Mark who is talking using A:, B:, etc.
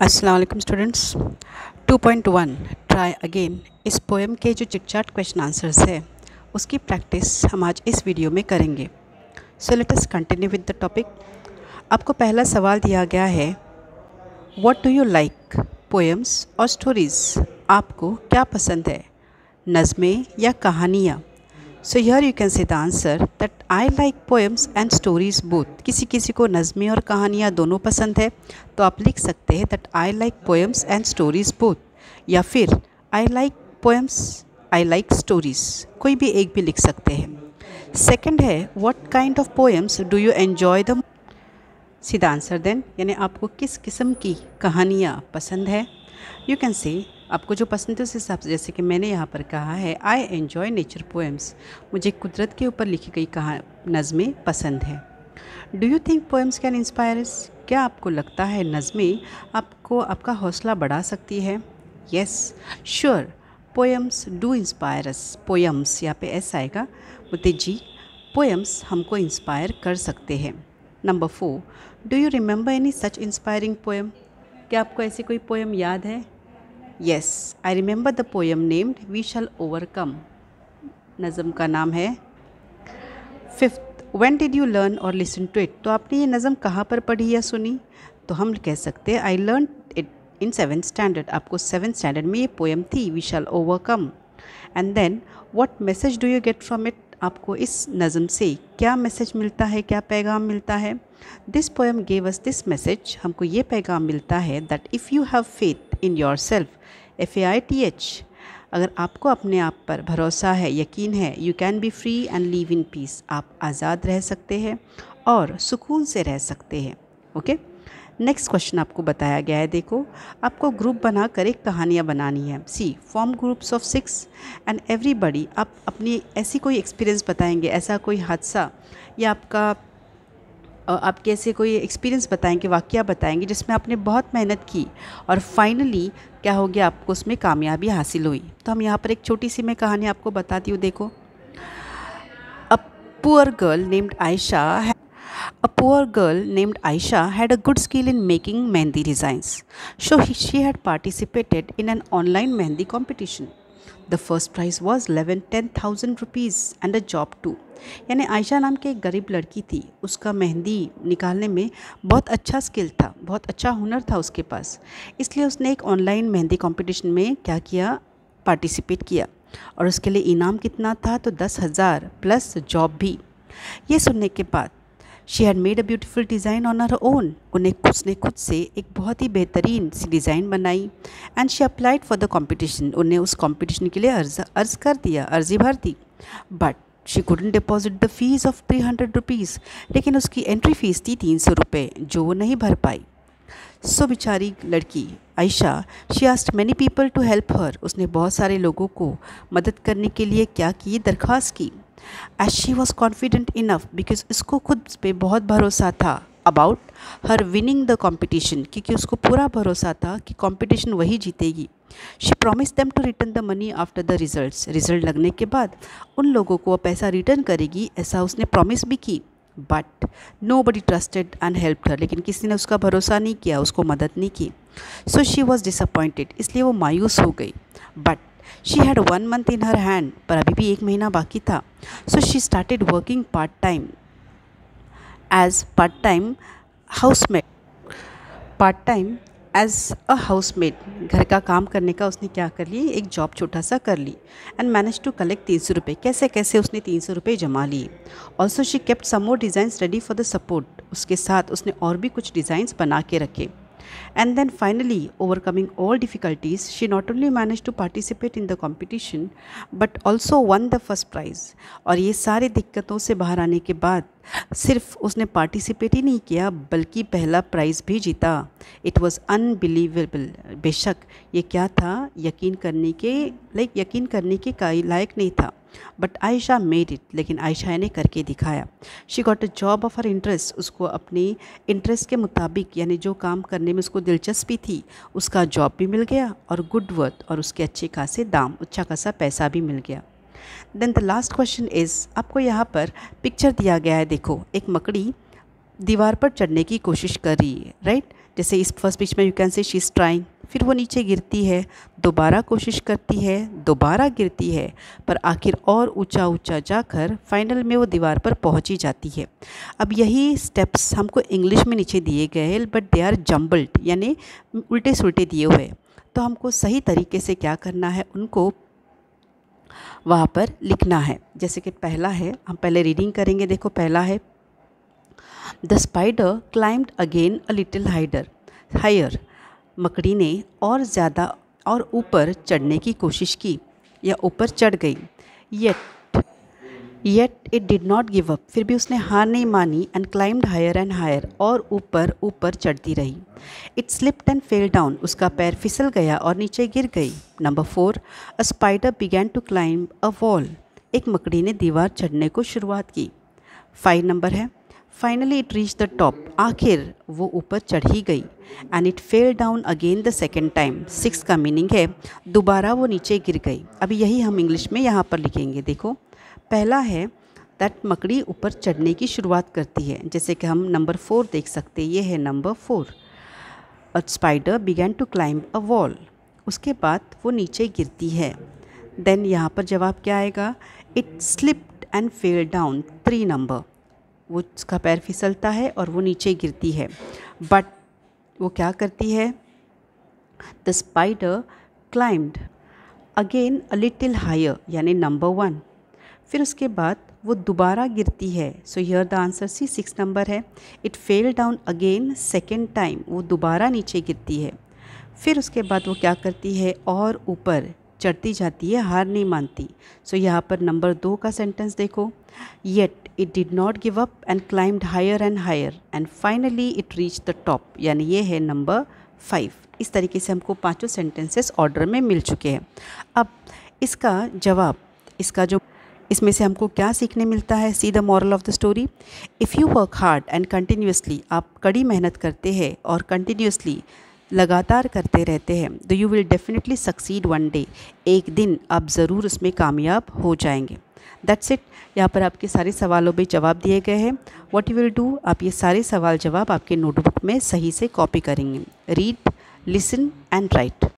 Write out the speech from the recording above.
A: अस्सलाम वालेकुम students. 2.1 try again इस पोएम के जो चिटचाट क्वेश्चन आंसर्स है उसकी प्रैक्टिस हम आज इस वीडियो में करेंगे। So let us continue with the topic. आपको पहला सवाल दिया गया है, what do you like, poems और स्टोरीज़? आपको क्या पसंद है, नज़में या कहानियाँ? So here you can say the answer that I like poems and stories both. किसी किसी को नज़में और कहानियाँ दोनों पसंद है, तो आप लिख सकते हैं that I like poems and stories both, या फिर I like poems, I like stories, कोई भी एक भी लिख सकते हैं। सेकंड है, what kind of poems do you enjoy the? सीधा आंसर देन, यानी आपको किस किस्म की कहानियाँ पसंद है। यू कैन से आपको जो पसंद है उस हिसाब से, जैसे कि मैंने यहाँ पर कहा है आई एन्जॉय नेचर पोएम्स, मुझे कुदरत के ऊपर लिखी गई नज़में पसंद है। Do you think poems can inspire अस? क्या आपको लगता है नज़में आपको आपका हौसला बढ़ा सकती है? Yes sure, poems do inspire us. Poems यहाँ पे एस आएगा, मुते जी, पोएम्स हमको इंस्पायर कर सकते हैं। Number 4, do you remember any such inspiring poem? क्या आपको ऐसी कोई पोएम याद है? Yes I remember the poem named we shall overcome, नज़म का नाम है। Fifth, when did you learn or listen to it? तो आपने ये नज़म कहाँ पर पढ़ी या सुनी? तो हम कह सकते हैं I learn it in 7th standard. आपको 7th स्टैंडर्ड में ये पोएम थी, we shall overcome. And then what message do you get from it? आपको इस नज़म से क्या मैसेज मिलता है, क्या पैगाम मिलता है? This poem gave us this message, हमको ये पैगाम मिलता है that if you have faith in your self, FAITH, अगर आपको अपने आप पर भरोसा है, यकीन है, you can be free and live in peace, आप आज़ाद रह सकते हैं और सुकून से रह सकते हैं। ओके, नेक्स्ट क्वेश्चन आपको बताया गया है, देखो आपको ग्रुप बनाकर एक कहानियाँ बनानी है। See form groups of 6 and everybody, आप अपनी ऐसी कोई एक्सपीरियंस बताएंगे, ऐसा कोई हादसा या आपके ऐसे कोई एक्सपीरियंस बताएंगे, वाक़या बताएंगे जिसमें आपने बहुत मेहनत की और फाइनली क्या हो गया, आपको उसमें कामयाबी हासिल हुई। तो हम यहाँ पर एक छोटी सी मैं कहानी आपको बताती हूँ, देखो। A poor girl named Ayesha A poor girl named Aisha had a good skill in making mehndi designs. So she had participated in an online mehndi competition. The first prize was 10,000 rupees and a job too. यानी आयशा नाम की एक गरीब लड़की थी, उसका मेहंदी निकालने में बहुत अच्छा स्किल था, बहुत अच्छा हुनर था उसके पास, इसलिए उसने एक ऑनलाइन मेहंदी कंपटीशन में क्या किया, पार्टिसिपेट किया। और उसके लिए इनाम कितना था, तो 10,000 प्लस जॉब भी। ये सुनने के बाद she had made a beautiful design on her own, उसने खुद से एक बहुत ही बेहतरीन सी डिज़ाइन बनाई। And she applied for the competition, उन्हें उस कॉम्पिटिशन के लिए अर्ज़ कर दिया, अर्ज़ी भर दी। But she couldn't deposit the fees of 300 rupees, लेकिन उसकी एंट्री फ़ीस थी 300 रुपये, जो वो नहीं भर पाई। सो बेचारी लड़की Ayesha, she asked many people to help her, उसने बहुत सारे लोगों को मदद करने के लिए क्या की, दरख्वास्त की। As she was confident enough, because इसको खुद पे बहुत भरोसा था, about her winning the competition, क्योंकि उसको पूरा भरोसा था कि कॉम्पिटिशन वही जीतेगी। She promise them to return the money after the results, result लगने के बाद उन लोगों को वो पैसा रिटर्न करेगी, ऐसा उसने प्रॉमिस भी की। But nobody trusted and help her, लेकिन किसी ने उसका भरोसा नहीं किया, उसको मदद नहीं की। सो शी वॉज डिसअपॉइंटेड, इसलिए वो मायूस हो गई। But she had 1 month in her hand, पर अभी भी 1 महीना बाकी था। So she started working part time as a housemaid, घर का काम करने का उसने क्या कर ली, एक जॉब छोटा सा कर ली। एंड मैनेज टू कलेक्ट 300 रुपये, कैसे कैसे उसने 300 रुपये जमा लिए। Also she kept some more designs ready for the support, उसके साथ उसने और भी कुछ डिज़ाइंस बना के रखे। And then finally, overcoming all difficulties, she not only managed to participate in the competition but also won the first prize. और ये सारी दिक्कतों से बाहर आने के बाद सिर्फ उसने पार्टिसिपेट ही नहीं किया, बल्कि पहला प्राइज़ भी जीता। इट वॉज़ अनबिलीवेबल, बेशक ये क्या था, यकीन करने के लायक नहीं था। बट आयशा मेड इट, लेकिन आयशा ने करके दिखाया। She got a job of her interest, उसको अपनी इंटरेस्ट के मुताबिक, यानी जो काम करने में उसको दिलचस्पी थी, उसका जॉब भी मिल गया और गुड वर्थ, और उसके अच्छे खासे दाम, अच्छा खासा पैसा भी मिल गया। Then the last question is, आपको यहाँ पर पिक्चर दिया गया है, देखो एक मकड़ी दीवार पर चढ़ने की कोशिश कर रही है, राइट। जैसे इस फर्स्ट पिच में you can say she is trying, फिर वो नीचे गिरती है, दोबारा कोशिश करती है, दोबारा गिरती है, पर आखिर और ऊंचा ऊंचा जाकर फाइनल में वो दीवार पर पहुंच ही जाती है। अब यही स्टेप्स हमको इंग्लिश में नीचे दिए गए हैं, बट दे आर जम्बल्ड, यानी उल्टे सुल्टे दिए हुए। तो हमको सही तरीके से क्या करना है, उनको वहाँ पर लिखना है। जैसे कि पहला है, हम पहले रीडिंग करेंगे। देखो पहला है, the spider climbed again a little higher. मकड़ी ने और ज़्यादा और ऊपर चढ़ने की कोशिश की या ऊपर चढ़ गई। Yet it did not give up, फिर भी उसने हार नहीं मानी। And climbed higher and higher, और ऊपर ऊपर चढ़ती रही। It slipped and fell down, उसका पैर फिसल गया और नीचे गिर गई। Number 4, a spider began to climb a wall, एक मकड़ी ने दीवार चढ़ने को शुरुआत की। 5 नंबर है, finally it reach the top, आखिर वो ऊपर चढ़ ही गई। And it fell down again the second time, 6 का मीनिंग है दोबारा वो नीचे गिर गई। अभी यही हम इंग्लिश में यहाँ पर लिखेंगे। देखो पहला है दैट मकड़ी ऊपर चढ़ने की शुरुआत करती है, जैसे कि हम नंबर 4 देख सकते हैं, ये है number 4। A spider began to climb a wall, उसके बाद वो नीचे गिरती है। देन यहाँ पर जवाब क्या आएगा, it slipped and fell down, 3 number, वो उसका पैर फिसलता है और वो नीचे गिरती है। बट वो क्या करती है, the spider climbed again a little higher, यानी नंबर 1। फिर उसके बाद वो दोबारा गिरती है। So here the answer C, 6 number है। It fell down again second time, वो दोबारा नीचे गिरती है। फिर उसके बाद वो क्या करती है, और ऊपर चढ़ती जाती है, हार नहीं मानती। सो यहाँ पर नंबर 2 का सेंटेंस देखो, yet it did not give up and climbed higher and finally it reach the top, यानी ये है नंबर 5। इस तरीके से हमको पांचों सेंटेंसेस ऑर्डर में मिल चुके हैं। अब इसका जवाब, इसका जो इसमें से हमको क्या सीखने मिलता है, see the moral of the story, if you work hard and continuously, आप कड़ी मेहनत करते हैं और कंटिन्यूसली लगातार करते रहते हैं, तो you will definitely succeed one day, एक दिन आप ज़रूर उसमें कामयाब हो जाएंगे। That's it. यहाँ पर आपके सारे सवालों पे जवाब दिए गए हैं। व्हाट यू विल डू, आप ये सारे सवाल जवाब आपके नोटबुक में सही से कॉपी करेंगे। Read, listen and right.